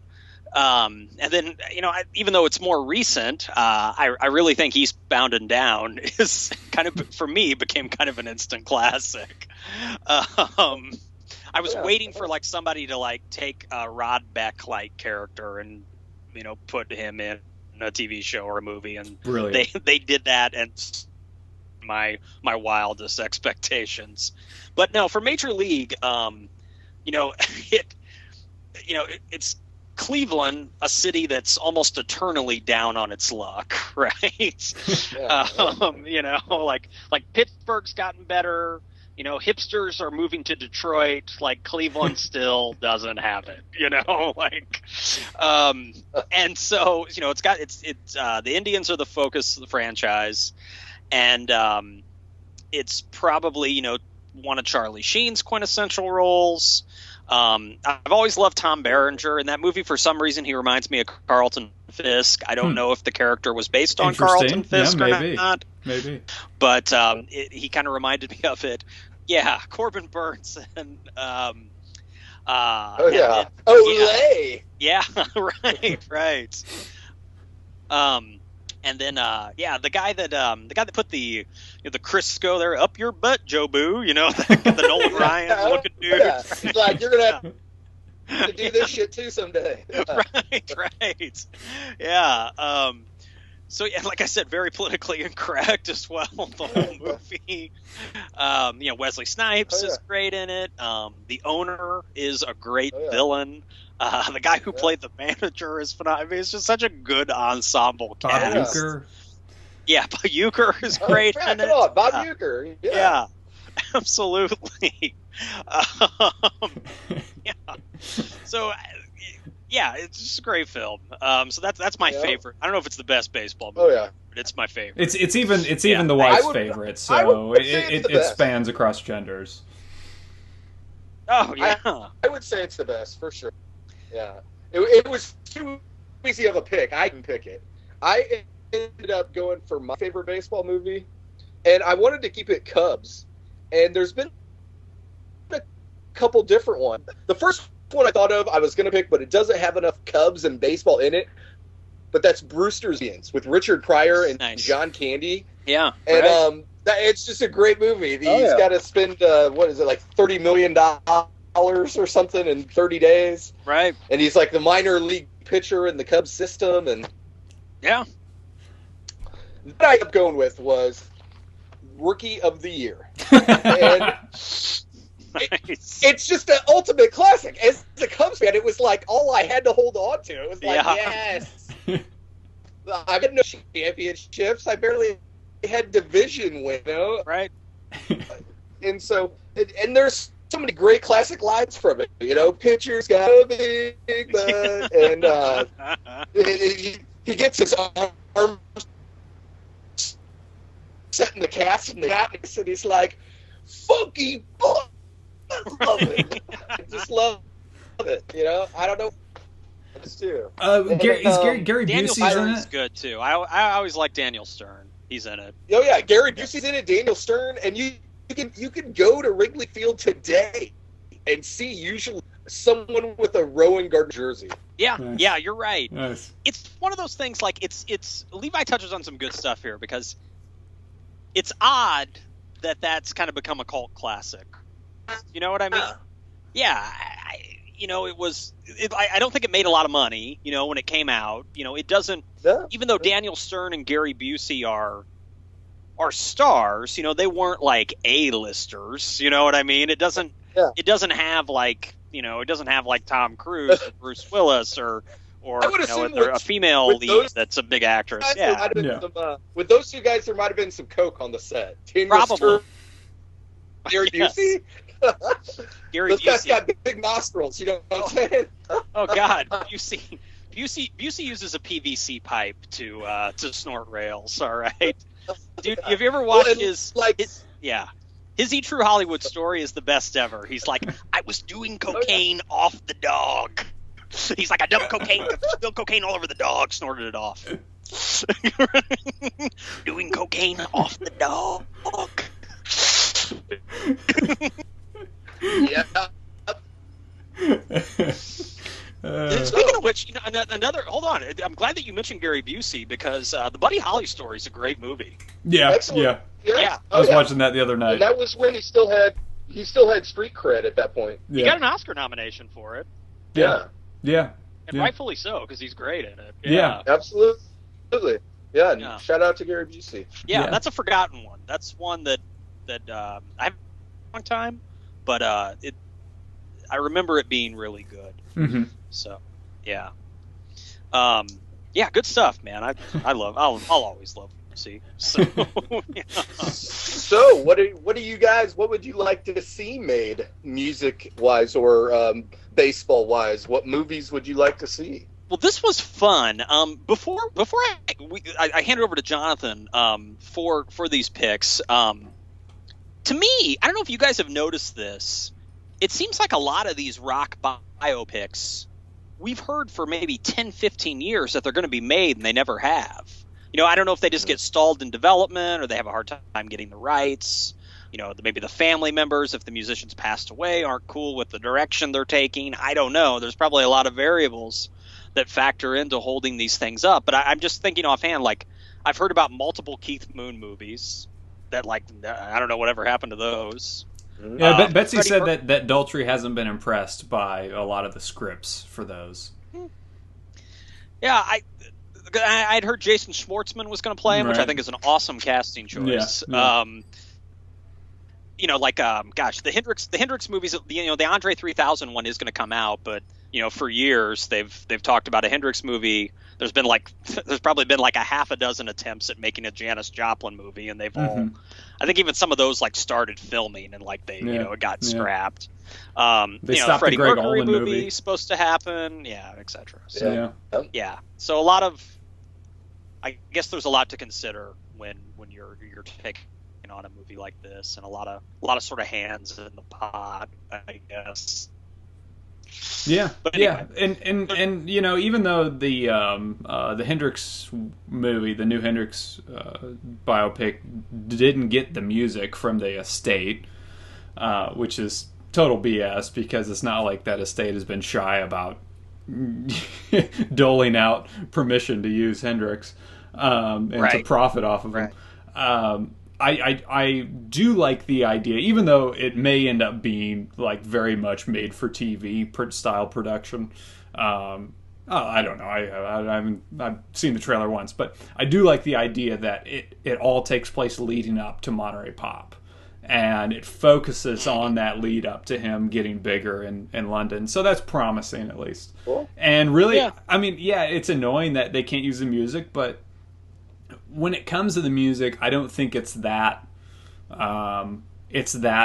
And then, even though it's more recent, I really think Eastbound and Down is kind of, for me, became kind of an instant classic. I was waiting for like somebody to like take a Rod Beck-like character and, put him in a TV show or a movie, and they did that, and my wildest expectations. But no, for Major League, it's Cleveland, a city that's almost eternally down on its luck, right? Like Pittsburgh's gotten better. Hipsters are moving to Detroit. Like Cleveland still doesn't have it. And so it's the Indians are the focus of the franchise, and it's probably one of Charlie Sheen's quintessential roles. I've always loved Tom Berenger. In that movie, for some reason, he reminds me of Carlton Fisk. I don't know if the character was based on Carlton Fisk or not. Maybe. But he kind of reminded me of it. Yeah, Corbin Burns and Olay. Yeah, right. And then the guy that put the Crisco there up your butt, Joe Boo, the Nolan Ryan looking dude. Yeah. He's like, you're gonna have to do this shit too someday. Right. Yeah. So yeah, like I said, very politically incorrect as well. The whole movie. Wesley Snipes is great in it. The owner is a great villain. The guy who played the manager is phenomenal. I mean, it's just such a good ensemble cast. Bob Uecker. Yeah, Bob Uecker is great in it. Come on, Bob Uecker. Yeah, absolutely. So, it's just a great film. So that's my favorite. I don't know if it's the best baseball movie. But it's my favorite. It's even the wife's favorite. So it spans across genders. Oh yeah, I would say it's the best for sure. Yeah, it was too easy of a pick. I can pick it. I ended up going for my favorite baseball movie, and I wanted to keep it Cubs. And there's been couple different ones. The first one I thought of, I was going to pick, but it doesn't have enough Cubs and baseball in it. But that's Brewster's Millions with Richard Pryor and John Candy. Yeah, and it's just a great movie. He's got to spend what is it, like $30 million or something in 30 days. Right. And he's like the minor league pitcher in the Cubs system. And yeah, what I ended up going with was Rookie of the Year. And it's just an ultimate classic. As a Cubs fan, it was like all I had to hold on to. It was like, yes. I had no championships. I barely had division win. Right. And so, and there's so many great classic lines from it. Pitcher's got a big butt, and he gets his arm set in the cast in the atmosphere, and he's like, funky butt. I love it. I just love it. I don't know. Too. Gary Busey's in it. Good too. I always like Daniel Stern. He's in it. Oh yeah, Gary Busey's in it. Daniel Stern, and you can go to Wrigley Field today and see usually someone with a Rowan Gardner jersey. Yeah, nice. Yeah, you're right. Nice. It's one of those things. Like it's Levi touches on some good stuff here because it's odd that that's kind of become a cult classic. You know what I mean? Yeah. It was. I don't think it made a lot of money. When it came out, it doesn't. Yeah. Even though Daniel Stern and Gary Busey are stars, they weren't like A-listers. You know what I mean? It doesn't. Yeah. It doesn't have like it doesn't have like Tom Cruise or Bruce Willis or a female lead that's a big actress. Yeah. With those two guys, there might have been some coke on the set. Probably. Gary Busey. Gary Those guys got big nostrils, you know what I'm saying? Oh God, Busey uses a PVC pipe to snort rails. All right, dude, have you ever watched his E True Hollywood Story is the best ever. He's like, I was doing cocaine off the dog. He's like, I dumped cocaine all over the dog, snorted it off. Doing cocaine off the dog. Yeah. Speaking of which, another. Hold on, I'm glad that you mentioned Gary Busey because the Buddy Holly story is a great movie. Yeah, excellent. Yeah. I was watching that the other night. And that was when he still had street cred at that point. He got an Oscar nomination for it. Yeah. And rightfully so because he's great in it. Yeah. Absolutely. Yeah. Shout out to Gary Busey. Yeah, that's a forgotten one. That's one that I haven't a long time, but I remember it being really good. Mm-hmm. So, yeah, good stuff, man. I'll always love Busey. So, So, what do you guys? What would you like to see made, music wise or baseball wise? What movies would you like to see? Well, this was fun. Before I hand it over to Jonathan for these picks. To me, I don't know if you guys have noticed this. It seems like a lot of these rock biopics, we've heard for maybe 10, 15 years that they're going to be made, and they never have. I don't know if they just get stalled in development or they have a hard time getting the rights. Maybe the family members, if the musicians passed away, aren't cool with the direction they're taking. I don't know. There's probably a lot of variables that factor into holding these things up. But I'm just thinking offhand, like, I've heard about multiple Keith Moon movies that, like, I don't know whatever happened to those. Yeah, Betsy said that Daltrey hasn't been impressed by a lot of the scripts for those. Yeah, I'd heard Jason Schwartzman was going to play him, which I think is an awesome casting choice. Yeah. The Hendrix movies. The Andre 3000 one is going to come out, but for years they've talked about a Hendrix movie. There's probably been like a half a dozen attempts at making a Janis Joplin movie, and they've all. I think even some of those like started filming and like it got scrapped. They stopped Freddie the Greg Mercury Allman movie supposed to happen, etc. So, yeah. So a lot of, I guess there's a lot to consider when you're taking on a movie like this, and a lot of sort of hands in the pot, I guess. Yeah, but anyway. and even though the Hendrix movie, the new Hendrix biopic, didn't get the music from the estate, which is total BS, because it's not like that estate has been shy about doling out permission to use Hendrix and to profit off of him. I do like the idea, even though it may end up being like very much made for TV style production. I don't know. I've seen the trailer once, but I do like the idea that it all takes place leading up to Monterey Pop, and it focuses on that lead up to him getting bigger in London. So that's promising, at least. Cool. And really, I mean, it's annoying that they can't use the music, but when it comes to the music, I don't think it's that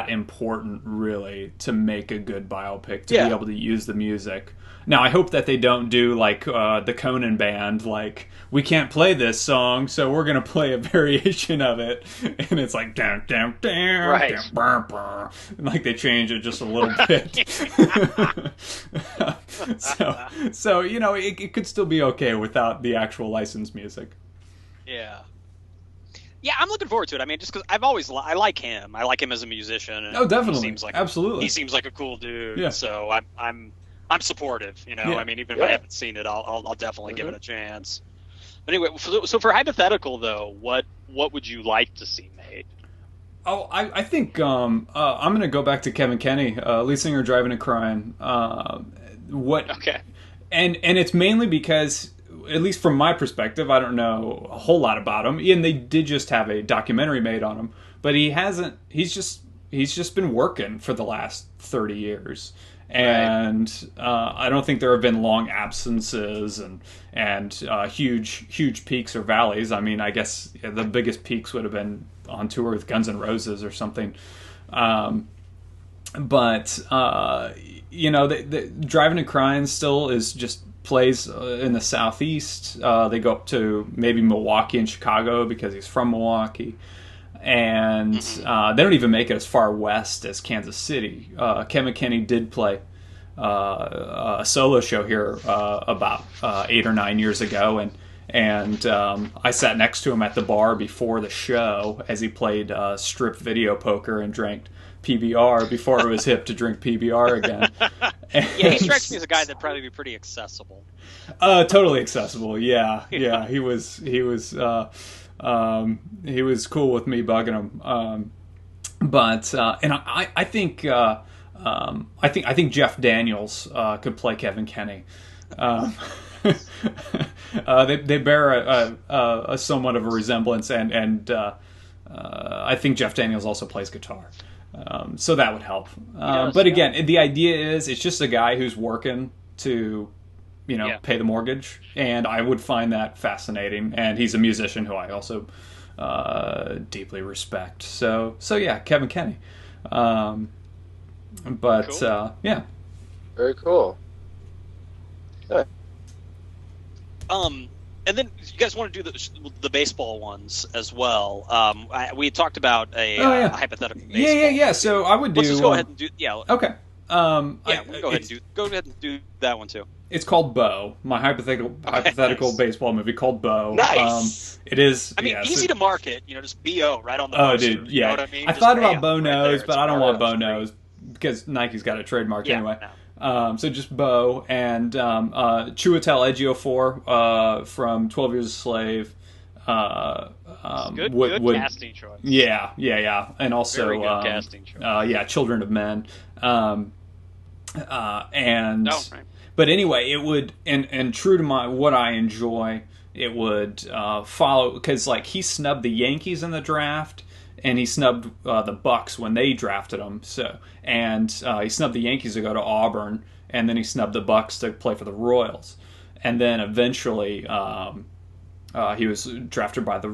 important, really, to make a good biopic, to be able to use the music. Now, I hope that they don't do like the Conan band, like, we can't play this song, so we're going to play a variation of it, and it's like, down, down, down, right. Down, burr, and like they change it just a little bit. so you know, it could still be okay without the actual licensed music. Yeah. Yeah, I'm looking forward to it. I mean, just because I like him. I like him as a musician. And oh, definitely. He seems like absolutely. He seems like a cool dude. Yeah. So I'm supportive. You know, I mean, even if I haven't seen it, I'll definitely give it a chance. But anyway, so for hypothetical though, what would you like to see made? Oh, I think I'm going to go back to Kevin Kenny, lead singer of Driving and Crying. Okay. And it's mainly because, at least from my perspective, I don't know a whole lot about him. And they did just have a documentary made on him, but he's just been working for the last 30 years. And I don't think there have been long absences and huge peaks or valleys. I mean, I guess the biggest peaks would have been on tour with Guns N' Roses or something. But you know, the Driving and Crying still is just plays in the Southeast. They go up to maybe Milwaukee and Chicago because he's from Milwaukee. And they don't even make it as far west as Kansas City. Kevin Kenny did play a solo show here about 8 or 9 years ago, and I sat next to him at the bar before the show as he played strip video poker and drank PBR before it was hip to drink PBR again. Yeah, he strikes me as a guy that'd probably be pretty accessible. Totally accessible. Yeah. He was cool with me bugging him. But I think Jeff Daniels could play Kevin Kenny. They bear a somewhat of a resemblance, and I think Jeff Daniels also plays guitar. So that would help. But again, the idea is it's just a guy who's working to, pay the mortgage, and I would find that fascinating. And he's a musician who I also deeply respect. So yeah, Kevin Kenny. Cool. Yeah. Very cool. Yeah. And then you guys want to do the baseball ones as well. We talked about a hypothetical baseball. Yeah. So I would do. Let's just go ahead and do. Yeah. Okay. We'll go ahead and do that one too. It's called Bo. My hypothetical baseball movie called Bo. Nice. It is. I mean, easy to market. Just B.O. right on the poster. Oh, dude. Yeah. You know what I mean? I thought about Bo Nose, but I don't want Bo Nose because Nike's got a trademark anyway. No. So just Bo and Chiwetel Ejiofor from 12 Years a Slave. Good casting choice. Yeah. And also, very good casting choice. Children of Men. Right. But anyway, it would, and true to what I enjoy, it would follow, because like he snubbed the Yankees in the draft, and he snubbed the Bucks when they drafted him. He snubbed the Yankees to go to Auburn, and then he snubbed the Bucks to play for the Royals, and then eventually he was drafted by the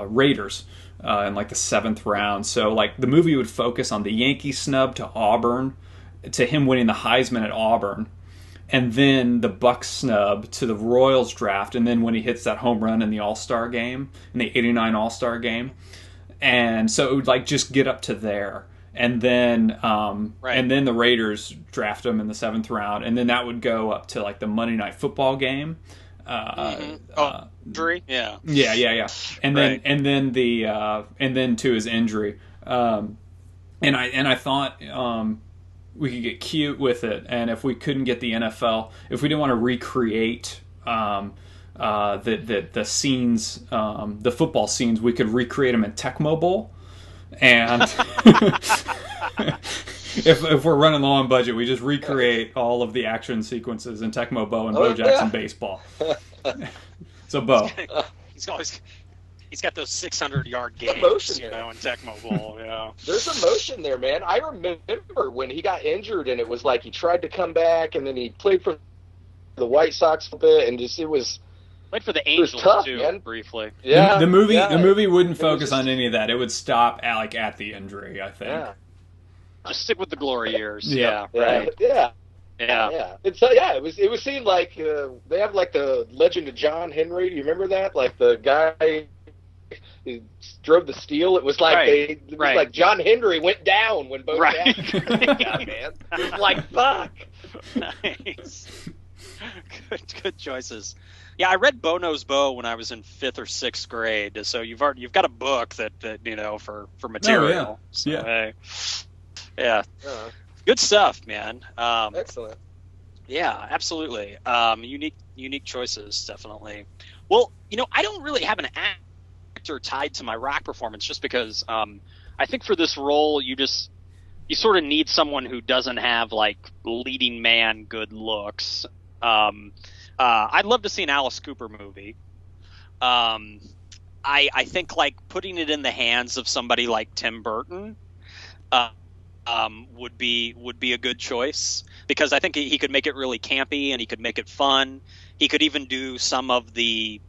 Raiders in like the 7th round. So like the movie would focus on the Yankee snub to Auburn, to him winning the Heisman at Auburn, and then the Bucks snub to the Royals draft, and then when he hits that home run in the All-Star game, in the '89 All-Star game. And so it would like just get up to there, and then and then the Raiders draft him in the 7th round, and then that would go up to like the Monday Night Football game. Injury, yeah, and then to his injury, and I thought we could get cute with it, and if we couldn't get the NFL, if we didn't want to recreate the scenes, the football scenes, we could recreate them in Tecmo Bowl, and if we're running low on budget, we just recreate all of the action sequences in Tecmo Bowl and Bo Jackson baseball. So Bo, he's got those 600-yard games, in Tecmo Bowl. Yeah, there's emotion there, man. I remember when he got injured, and it was like he tried to come back, and then he played for the White Sox a bit, and just it was. Played for the Angels tough, too, man. briefly. Yeah, the movie wouldn't focus on any of that. It would stop at the injury, I think. Yeah. Just stick with the glory years. Yeah. Right. Yeah. It's it was seen like they have like the legend of John Henry. Do you remember that? Like the guy who drove the steel. It was like like John Henry went down when Bo Jackson. God, man. It was like fuck. Nice. Good choices. Yeah, I read Bo Knows Bo when I was in 5th or 6th grade. So you've got a book that for material. Oh, yeah. So, yeah. Hey. Yeah. Good stuff, man. Excellent. Yeah, absolutely. Unique choices, definitely. Well, I don't really have an actor tied to my rock performance, just because I think for this role you sort of need someone who doesn't have like leading man good looks. I'd love to see an Alice Cooper movie. I think like putting it in the hands of somebody like Tim Burton would be a good choice, because I think he could make it really campy and he could make it fun. He could even do some of the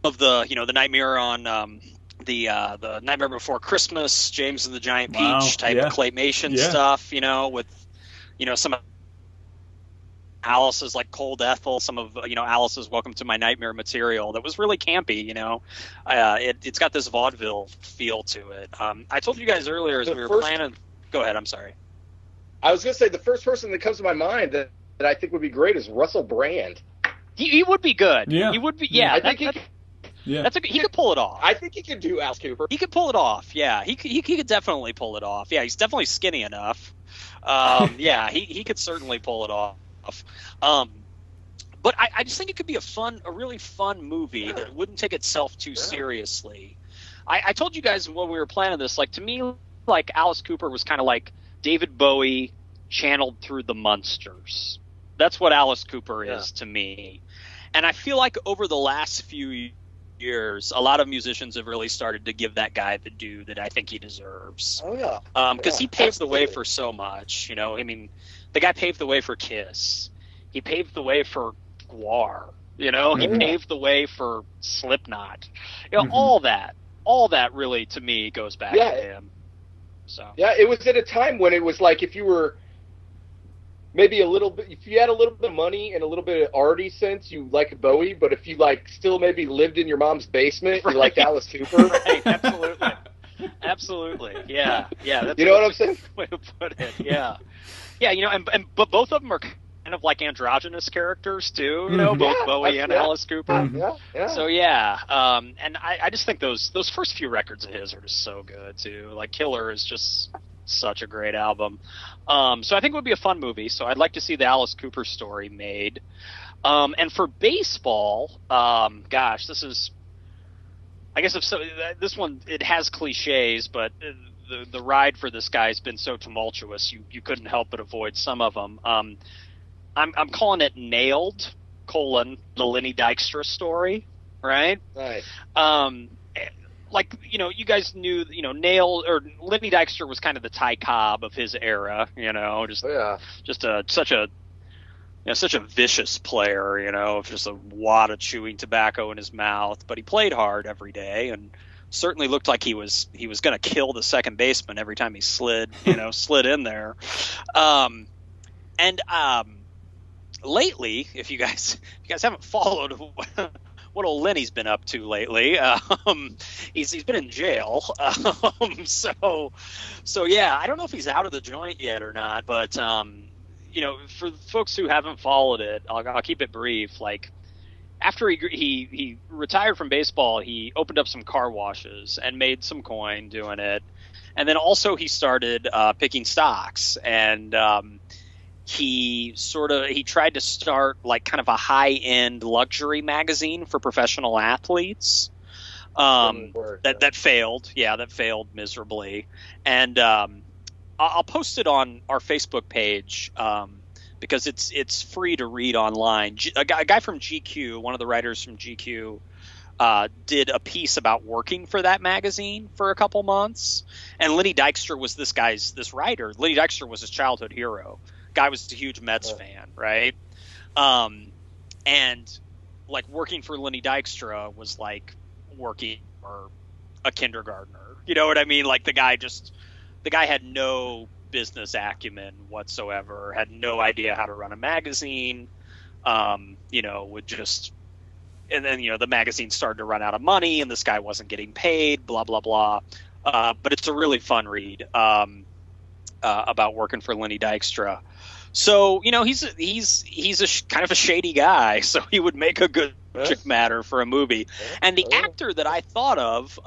the Nightmare on the Nightmare Before Christmas, James and the Giant Peach type claymation stuff, with some of Alice's like Cold Ethel, some of Alice's Welcome to My Nightmare material that was really campy. It's got this vaudeville feel to it. I told you guys earlier as we were planning. Go ahead. I'm sorry. I was gonna say the first person that comes to my mind that I think would be great is Russell Brand. He would be good. Yeah. He would be. Yeah. I think he could pull it off. I think he could do Alice Cooper. He could pull it off. Yeah. He could definitely pull it off. Yeah. He's definitely skinny enough. Yeah. He could certainly pull it off. But I just think it could be a really fun movie that wouldn't take itself too seriously. I told you guys when we were planning this, like, to me, like, Alice Cooper was kind of like David Bowie channeled through the Munsters. That's what Alice Cooper is to me. And I feel like over the last few years, a lot of musicians have really started to give that guy the due that I think he deserves. Oh, yeah. Because he paved the way for so much, I mean, the guy paved the way for Kiss. He paved the way for Gwar. He paved the way for Slipknot. All that really, to me, goes back to him. So yeah, it was at a time when it was like if you were maybe if you had a little bit of money and a little bit of arty sense, you liked Bowie. But if you like still maybe lived in your mom's basement, you liked Alice Cooper. Right, absolutely. Yeah. That's what I'm saying? Way to put it. Yeah. Yeah, but both of them are kind of like androgynous characters too, both Bowie and Alice Cooper. Yeah. So and I just think those first few records of his are just so good too. Like Killer is just such a great album. So I think it would be a fun movie. So I'd like to see the Alice Cooper story made. And for baseball, gosh, this is, I guess this one, it has cliches, but the ride for this guy has been so tumultuous, you couldn't help but avoid some of them. I'm calling it Nailed, the Lenny Dykstra story, right? Right. Like, you guys knew, Nailed, or Lenny Dykstra was kind of the Ty Cobb of his era, such a vicious player, just a wad of chewing tobacco in his mouth, but he played hard every day and certainly looked like he was going to kill the second baseman every time he slid in there. Lately, if you guys haven't followed what old Lenny's been up to lately, he's been in jail. So yeah, I don't know if he's out of the joint yet or not, but for folks who haven't followed it, I'll keep it brief. Like, after he retired from baseball, he opened up some car washes and made some coin doing it. And then also he started picking stocks, and he tried to start like kind of a high-end luxury magazine for professional athletes. That failed. Yeah, that failed miserably. And I'll post it on our Facebook page because it's free to read online. A guy from GQ, one of the writers from GQ, did a piece about working for that magazine for a couple months. And Lenny Dykstra was this writer. Lenny Dykstra was his childhood hero. Guy was a huge Mets fan, right? And like working for Lenny Dykstra was like working for a kindergartner. You know what I mean? Like the guy had no business acumen whatsoever, had no idea how to run a magazine, would just, and then, the magazine started to run out of money and this guy wasn't getting paid, blah, blah, blah. But it's a really fun read about working for Lenny Dykstra. So, he's kind of a shady guy, so he would make a good subject matter for a movie. And the actor that I thought of,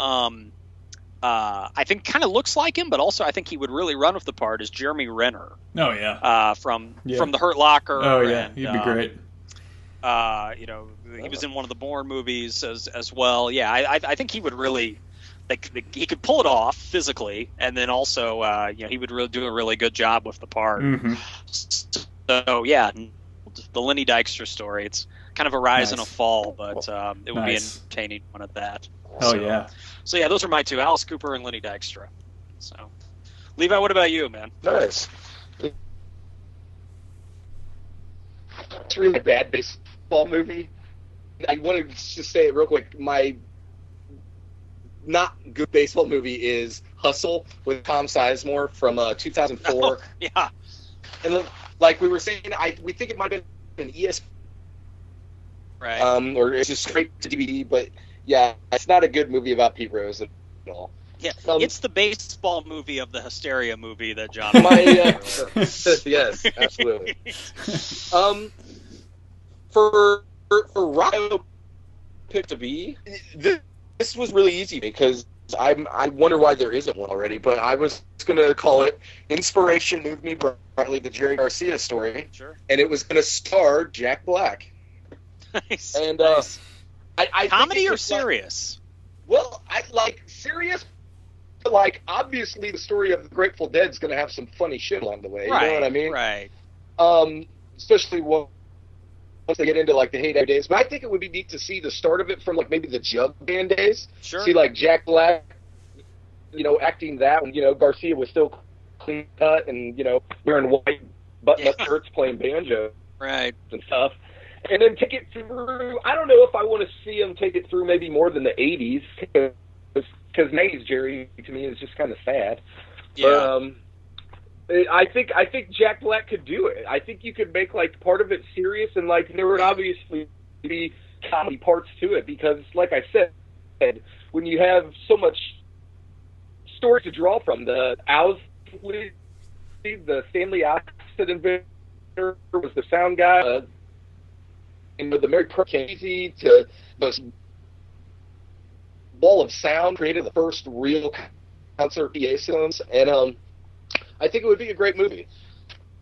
I think kind of looks like him, but also I think he would really run with the part, is Jeremy Renner. Oh yeah. From The Hurt Locker. Oh yeah, and, he'd be great. He was in one of the Bourne movies as well. Yeah, I think he would really, he could pull it off physically, and then also, he would really do a really good job with the part. Mm-hmm. So yeah, the Lenny Dykstra story. It's kind of a rise and a fall, but it would be an entertaining one at that. Oh yeah. So yeah, those are my two: Alice Cooper and Lenny Dykstra. So, Levi, what about you, man? Nice. It's a really bad baseball movie. I want to just say it real quick. My not good baseball movie is Hustle with Tom Sizemore from 2004. Oh, yeah. And like we were saying, we think it might have been an ESPN. Right. Or it's just straight to DVD, but yeah, it's not a good movie about Pete Rose at all. Yeah, it's the baseball movie of the Hysteria movie that John. Yes, absolutely. For Ryo pick to be, this was really easy because I wonder why there isn't one already. But I was going to call it "Inspiration Moved Me Brightly," the Jerry Garcia story, sure, and it was going to star Jack Black. Nice. And nice. I comedy or serious? I like serious. But like, obviously, the story of the Grateful Dead is going to have some funny shit along the way. You know what I mean? Right. Especially once they get into like the heyday days. But I think it would be neat to see the start of it from like maybe the Jug Band days. Sure. See like Jack Black, acting that when Garcia was still clean cut and wearing white button-up shirts playing banjo. Right. And stuff. And then take it through. I don't know if I want to see him take it through maybe more than the 80s. Because 90s Jerry to me is just kind of sad. Yeah. But, I think Jack Black could do it. I think you could make like part of it serious, and like there would obviously be comedy parts to it because, like I said, when you have so much story to draw from, the Owsley, the Stanley Acid inventor was the sound guy. The Mary Casey to the Wall of Sound created the first real concert PA systems, and I think it would be a great movie.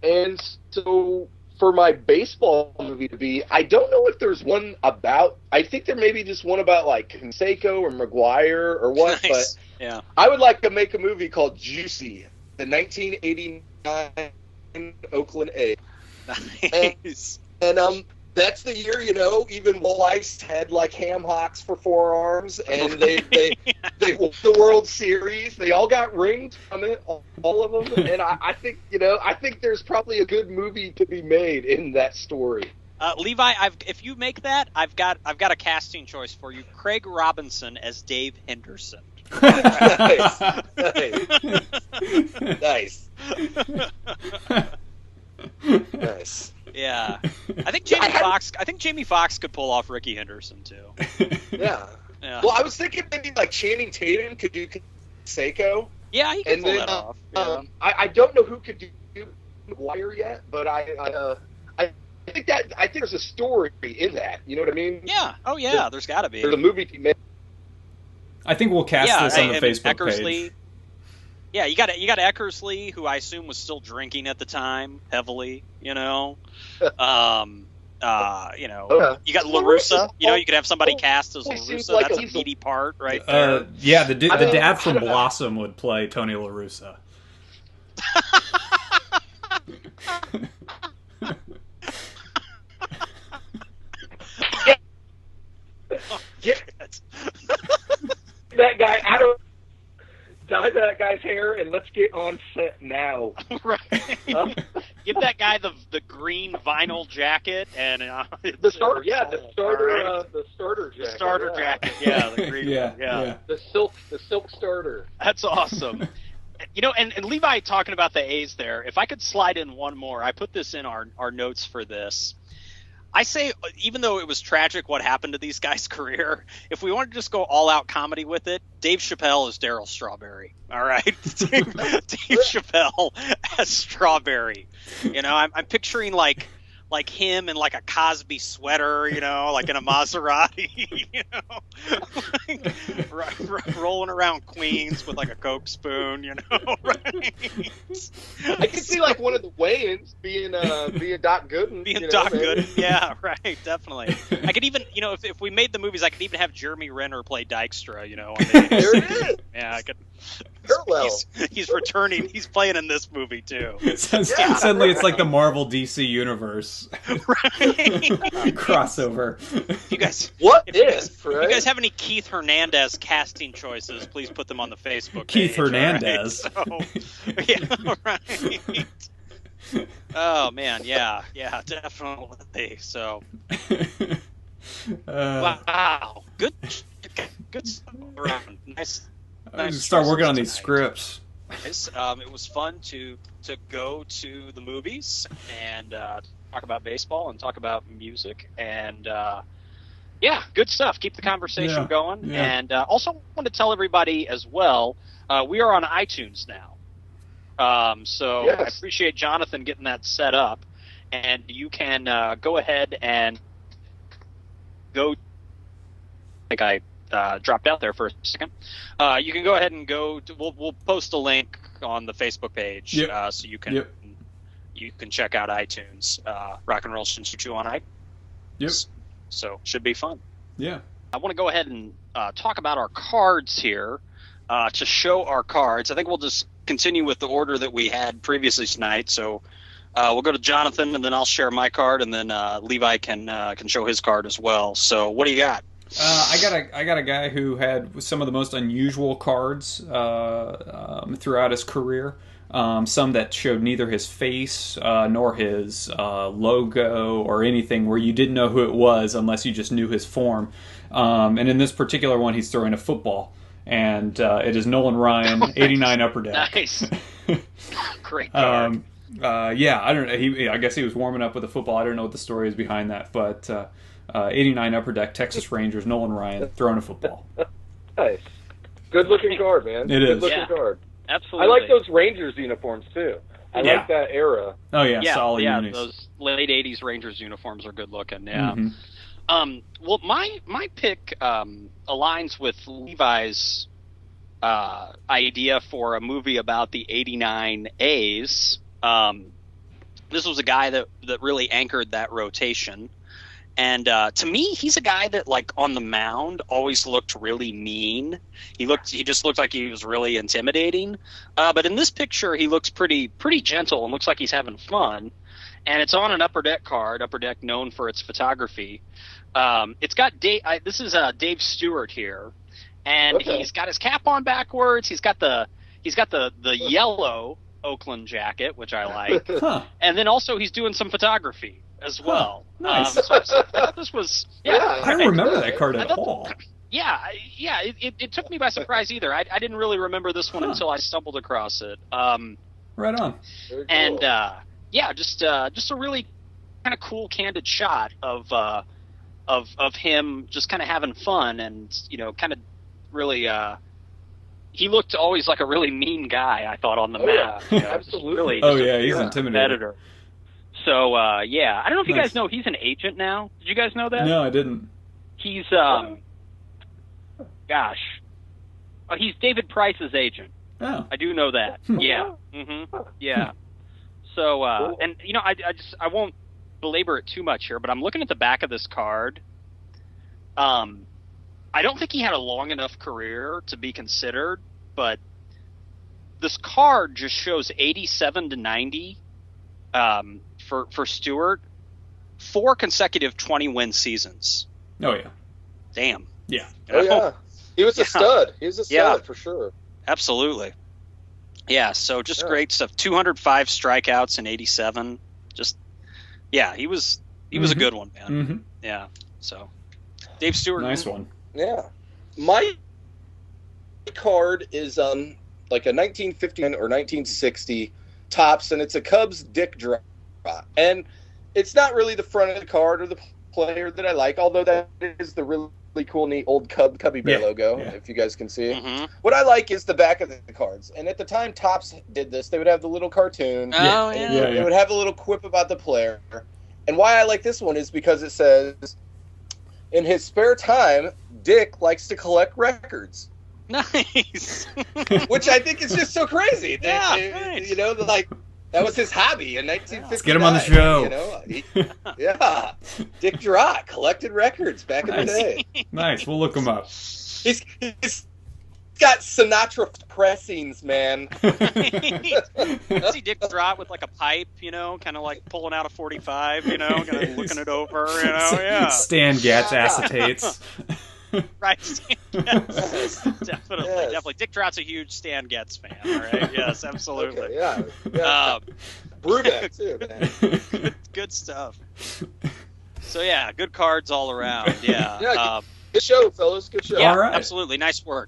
And so for my baseball movie to be, I don't know if there's one about. I think there may be just one about like Canseco or McGuire or what. Nice. But yeah, I would like to make a movie called Juicy, the 1989 Oakland A. Nice. And that's the year, even Walleyes had like ham hocks for forearms, and they won the World Series. They all got rings from it, all of them. And I think there's probably a good movie to be made in that story. Levi, if you make that, I've got a casting choice for you: Craig Robinson as Dave Henderson. Nice. Nice. Yeah, I think Jamie Foxx could pull off Ricky Henderson too. Yeah. Well, I was thinking maybe like Channing Tatum could do Seiko. Yeah, he could pull that off. Yeah. I don't know who could do McGuire yet, but I I think there's a story in that. You know what I mean? Yeah. Oh yeah. There's got to be. There's a movie to make. I think we'll cast this on the Facebook page. Yeah, you got Eckersley, who I assume was still drinking at the time, heavily. You know, you got LaRussa. You know, you could have somebody cast as LaRussa. Like that's a meaty part, right there. Yeah, the dad from Blossom would play Tony LaRussa. Get that guy out of dye that guy's hair and let's get on set now. Right. Give that guy the green vinyl jacket and the starter jacket. The starter jacket. Yeah, the green. Yeah. The silk starter. That's awesome. You know, and Levi talking about the A's there. If I could slide in one more, I put this in our notes for this. I say, even though it was tragic what happened to these guys' career, if we want to just go all-out comedy with it, Dave Chappelle is Darryl Strawberry. All right? Dave Chappelle as Strawberry. You know, I'm picturing like him in like a Cosby sweater, you know, like in a Maserati, you know, like, rolling around Queens with like a Coke spoon, you know, right? I could see like one of the Wayans being Doc Gooden. Doc Gooden, yeah, right, definitely. I could even, you know, if we made the movies, I could even have Jeremy Renner play Dykstra, you know. There it is. Yeah, I could. Parallel. He's returning. He's playing in this movie too. Suddenly, it's like the Marvel DC universe. Right. Crossover. You guys, if you guys have any Keith Hernandez casting choices, please put them on the Facebook Keith page. Hernandez. Right? So, yeah, right. Oh man, yeah, definitely. So, wow, good stuff around. Nice. Start working on these scripts. It was fun to go to the movies and talk about baseball and talk about music and yeah, good stuff. Keep the conversation going. Yeah. And also want to tell everybody as well, we are on iTunes now. So yes. I appreciate Jonathan getting that set up, and you can go ahead and go. I think I dropped out there for a second. You can go ahead and go. We'll post a link on the Facebook page, so you can you can check out iTunes. Rock and Roll Shin-Soo Choo on iTunes. Yep. So should be fun. Yeah. I want to go ahead and talk about our cards here. To show our cards, I think we'll just continue with the order that we had previously tonight. So we'll go to Jonathan, and then I'll share my card, and then Levi can show his card as well. So what do you got? I got a guy who had some of the most unusual cards throughout his career. Some that showed neither his face nor his logo or anything, where you didn't know who it was unless you just knew his form. And in this particular one, he's throwing a football, and it is Nolan Ryan, 89 Upper Deck. Nice, great card. Yeah, I don't know. I guess he was warming up with a football. I don't know what the story is behind that, but 89 Upper Deck, Texas Rangers, Nolan Ryan throwing a football. Nice, good looking card, man. It is good looking card. Absolutely. I like those Rangers uniforms too. I like that era. Oh yeah, solid unis. Those late '80s Rangers uniforms are good looking. Yeah. Mm-hmm. Well, my pick aligns with Levi's idea for a movie about the '89 A's. This was a guy that really anchored that rotation. And to me, he's a guy that, like, on the mound always looked really mean. He just looked like he was really intimidating. But in this picture, he looks pretty gentle and looks like he's having fun. And it's on an Upper Deck card. Upper Deck known for its photography. It's got this is Dave Stewart here, and he's got his cap on backwards. He's got the yellow Oakland jacket, which I like, and then also he's doing some photography as well. Nice. So I thought this was I don't remember that card at all. It took me by surprise either. I didn't really remember this one until I stumbled across it. Right on. Very cool. And just a really kind of cool, candid shot of him just kind of having fun, and kind of really. He looked always like a really mean guy, I thought, on the map. Absolutely. Really, he's intimidating. competitor. So, yeah. I don't know if you guys know he's an agent now. Did you guys know that? No, I didn't. He's, he's David Price's agent. Oh. I do know that. Yeah. Yeah. So, and, you know, I won't belabor it too much here, but I'm looking at the back of this card. I don't think he had a long enough career to be considered, but this card just shows 87 to 90 for Stewart. 4 consecutive 20-win seasons. Oh, yeah. Damn. Yeah. Oh, yeah. He was a stud. He was a stud for sure. Absolutely. Yeah, so just great stuff. 205 strikeouts in 87. Just, yeah, he was a good one, man. Mm-hmm. Yeah, so Dave Stewart. Nice one. Yeah. My card is like a 1959 or 1960 Topps, and it's a Cubs Dick drop. And it's not really the front of the card or the player that I like, although that is the really cool, neat old Cubby Bear logo, if you guys can see it. Mm-hmm. What I like is the back of the cards. And at the time Topps did this, they would have the little cartoon. Oh, They would have a little quip about the player. And why I like this one is because it says, in his spare time, Dick likes to collect records. Nice. Which I think is just so crazy. Nice. You know, like, that was his hobby in 1959. Let's get him on the show. You know, Dick Drott collected records back in the day. Nice. We'll look him up. He's got Sinatra pressings, man. I see Dick Drott with like a pipe, you know, kind of like pulling out a 45, you know, kind of looking it over, you know, yeah. Stan Getz acetates. Right. Yes. Definitely. Dick Drott's a huge Stan Getz fan, all right? Yes, absolutely. Okay, yeah. Brubeck, too, man. Good stuff. So, yeah, good cards all around, yeah. Good show, fellas. Good show. Yeah, All right. absolutely. Nice work.